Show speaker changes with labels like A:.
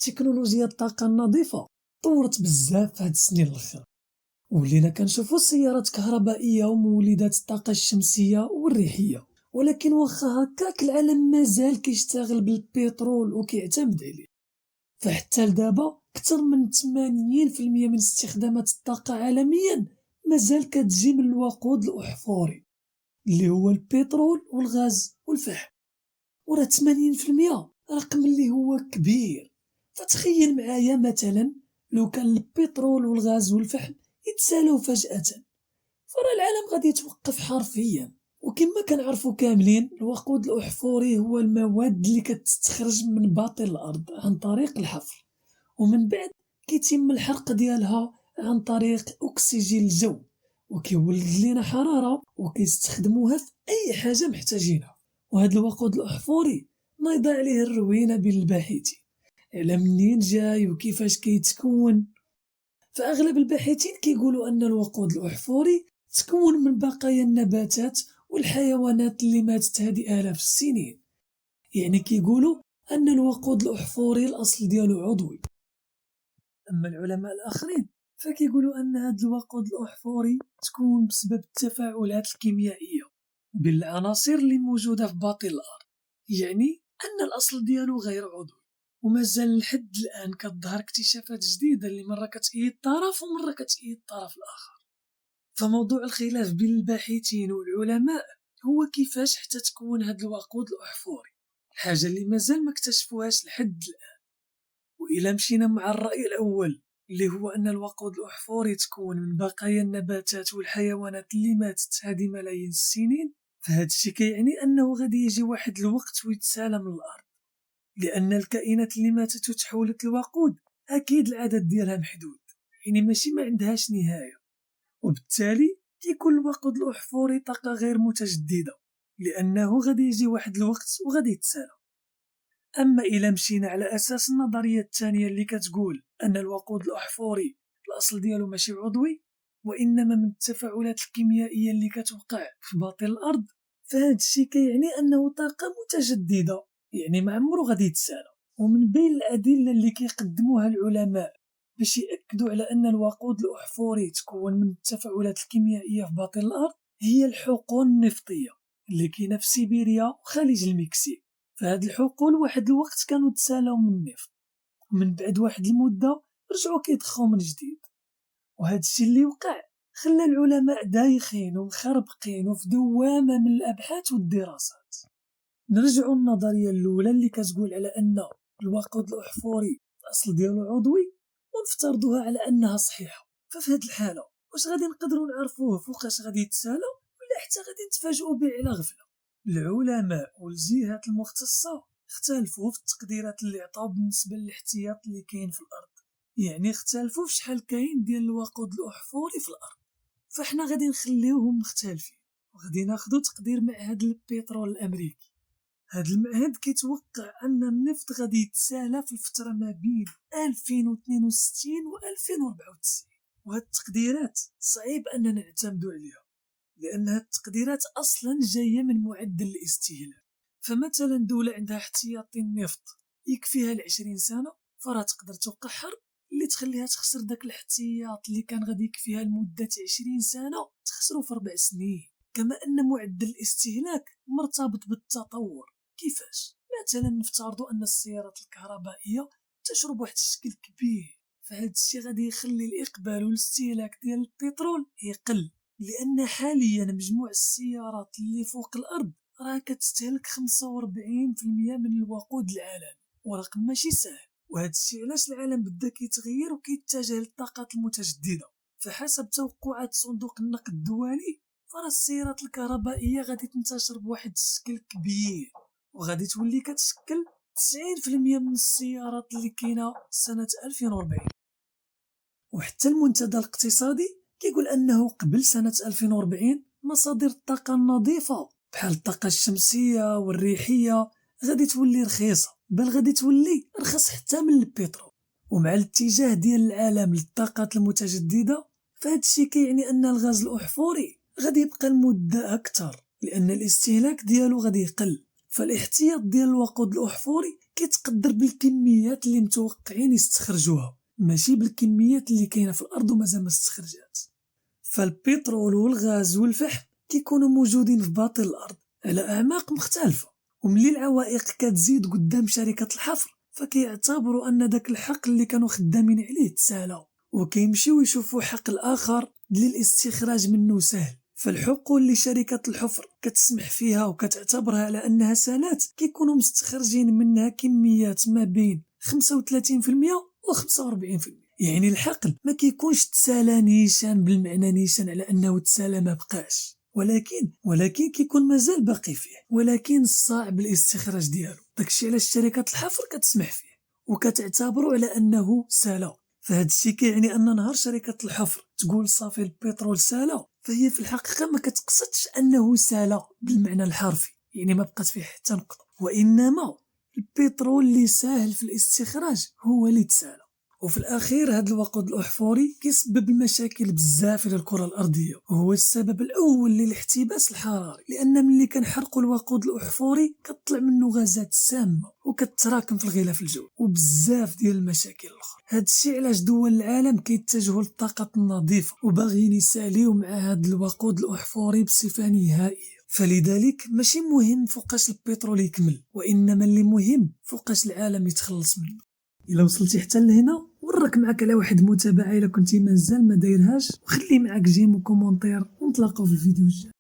A: تكنولوجيا الطاقة النظيفة طورت بزاف في هاد السنين الأخيرة، ولينا كنشوفو السيارات كهربائية ومولدات الطاقة الشمسية والريحية. ولكن واخا هكاك العالم مازال كيشتغل بالبترول وكيعتمد عليه، فحتى لدابا أكثر من 80% من استخدامات الطاقة عالميا مازال كتجي من الوقود الأحفوري اللي هو البترول والغاز والفحم. وراه 80% رقم اللي هو كبير. فتخيل معايا مثلا لو كان البترول والغاز والفحم يتسالاو فجأة، فراه العالم غادي يتوقف حرفيا. وكما كنعرفو كاملين الوقود الأحفوري هو المواد اللي كتستخرج من باطن الأرض عن طريق الحفر، ومن بعد كيتم الحرق ديالها عن طريق أكسجين الجو، وكيولد لينا حرارة وكيستخدموها في أي حاجة محتاجينها. وهذا الوقود الأحفوري نايضة عليه الروينة بين الباحثين على منين جاي وكيفاش كيتكون. فأغلب الباحثين كيقولوا أن الوقود الأحفوري تكون من بقايا النباتات والحيوانات اللي ماتت هذه آلاف السنين. يعني كيقولوا أن الوقود الأحفوري الأصل ديالو عضوي. أما العلماء الآخرين فكيقولوا أن هذا الوقود الأحفوري تكون بسبب التفاعلات الكيميائية بين العناصر اللي موجودة في باطن الأرض، يعني أن الأصل ديالو غير عضوي. ومازال لحد الآن كتظهر اكتشافات جديدة اللي مرة كتأيد طرف ومرة كتأيد الطرف الآخر. فموضوع الخلاف بين الباحثين والعلماء هو كيفاش حتى تكون هذا الوقود الأحفوري، حاجة اللي مازال ما اكتشفوهاش لحد الآن. وإلا مشينا مع الرأي الأول اللي هو أن الوقود الأحفوري تكون من بقايا النباتات والحيوانات اللي ماتت هذه ملايين السنين، فهذا الشيء كيعني أنه غادي يجي واحد الوقت ويتسالى من الأرض، لأن الكائنات اللي ماتت وتحولت لوقود أكيد العدد ديالها محدود، يعني ماشي ما عندهاش نهاية. وبالتالي كيكون الوقود الأحفوري طاقة غير متجددة، لأنه غادي يجي واحد الوقت وغادي يتسالى. أما إلا مشينا على أساس النظرية الثانية اللي كتقول أن الوقود الأحفوري الأصل ديالو ماشي عضوي وإنما من التفاعلات الكيميائية اللي كتوقع في باطن الأرض، فهاد الشيء كيعني أنه طاقة متجددة، يعني ما عمرو غادي يتسالى. ومن بين الأدلة اللي كيقدموها العلماء باش يأكدوا على أن الوقود الأحفوري تكون من التفاعلات الكيميائية في باطن الأرض هي الحقول النفطية اللي كاينة في سيبيريا وخليج المكسيك. فهاد الحقول واحد الوقت كانوا تسالاو من النفط، ومن بعد واحد المدة رجعوا كيضخوا من جديد. وهاد الشيء اللي وقع خلى العلماء دايخين ومخربقين وفي دوامة من الأبحاث والدراسات. نرجعوا النظرية الأولى اللي كتقول على أن الوقود الأحفوري الأصل ديالو عضوي ونفترضوها على أنها صحيحة. ففي هاد الحالة واش غادي نقدروا نعرفوه فوقاش غادي يتسالى ولا حتى غادي نتفاجئوا به على غفلة؟ العلماء والجهات المختصة اختلفوا في التقديرات اللي عطاو بالنسبة للاحتياط اللي كاين في الأرض، يعني اختلفوا في شحال كاين ديال الوقود الأحفوري في الأرض. فاحنا غادي نخليوهم مختلفين وغادي ناخدو تقدير معهد البترول الأمريكي. هاد المعهد كيتوقع أن النفط غادي يتسالى في الفترة ما بين 2062 و 2094، وهاد التقديرات صعيب أننا نعتمدو عليها لأن هاد التقديرات أصلا جاية من معدل الاستهلاك. فمثلا دولة عندها احتياطي النفط يكفيها ل20 سنة، فراه تقدر توقع حرب اللي تخليها تخسر داك الاحتياط اللي كان غادي يكفيها لمدة 20 سنة تخسرو في 4 سنين. كما أن معدل الاستهلاك مرتبط بالتطور. كيفاش؟ مثلا نفترضوا أن السيارات الكهربائية تشرب واحد الشكل كبير، فهاد الشيء غادي يخلي الإقبال والاستهلاك ديال البترول يقل، لأن حاليا مجموع السيارات اللي فوق الأرض راه كتستهلك 45% من الوقود العالمي، ورقم ماشي سهل. وهذا الشيء علاش العالم بدا كيتغير وكيتجه للطاقات المتجددة. فحسب توقعات صندوق النقد الدولي فراه السيارات الكهربائية غادي تنتشر بواحد الشكل كبير، وغادي تولي كتشكل 90% من السيارات اللي كاينه سنة 2040. وحتى المنتدى الاقتصادي كيقول أنه قبل سنة 2040 مصادر الطاقة النظيفة بحال الطاقة الشمسية والريحية غادي تولي رخيصة، بل غادي تولي رخص حتى من البترول. ومع الاتجاه ديال العالم للطاقات المتجددة فهاد الشيء كيعني أن الغاز الأحفوري غادي يبقى المدة أكثر، لأن الاستهلاك ديالو غادي يقل، فالاحتياط ديال الوقود الاحفوري كيتقدر بالكميات اللي متوقعين يستخرجوها، ماشي بالكميات اللي كاينه في الارض ومازال ما استخرجات. فالبترول والغاز والفحم كيكونوا موجودين في باطن الارض على اعماق مختلفه، وملي العوائق كتزيد قدام شركه الحفر فكيعتبروا ان داك الحقل اللي كانوا خدامين عليه تسالى، وكيمشيو يشوفوا حقل اخر اللي الاستخراج منه سهل. فالحقول اللي شركة الحفر كتسمح فيها وكتعتبرها على أنها سالات كيكونوا مستخرجين منها كميات ما بين 35% و 45%. يعني الحقل ما كيكونش تسالى نيشان بالمعنى نيشان على أنه تسالى ما بقاش، ولكن كيكون مازال باقي فيه، ولكن صعب الاستخراج ديالو. داكشي علاش شركة الحفر كتسمح فيه وكتعتبروا على أنه سالى. فهاد الشيء كيعني أن نهار شركة الحفر تقول صافي البترول سالى، فهي في الحقيقة ما كتقصدش أنه سالى بالمعنى الحرفي، يعني ما بقات فيه حتى نقطة، وإنما البترول اللي ساهل في الاستخراج هو اللي تسالى. وفي الأخير هاد الوقود الأحفوري كيسبب المشاكل بزاف للكرة الأرضية، وهو السبب الأول للاحتباس الحراري، لأن ملي كنحرقوا الوقود الأحفوري كتطلع منه غازات سامة وكتراكم في الغلاف الجوي وبزاف ديال المشاكل الأخرى. هاد الشيء علاش دول العالم كيتجهوا للطاقة النظيفة وباغيين يساليو مع هاد الوقود الأحفوري بصفة نهائية. فلذلك ماشي مهم فوقاش البترول يكمل، وإنما اللي مهم فوقاش العالم يتخلص منه. إلا وصلتي حتى لهنا ورك معك على واحد المتابعة إلا كنتي مازال ما دايرهاش، وخلي معك جيم وكومونتير، ونتلاقاو في الفيديو الجاي.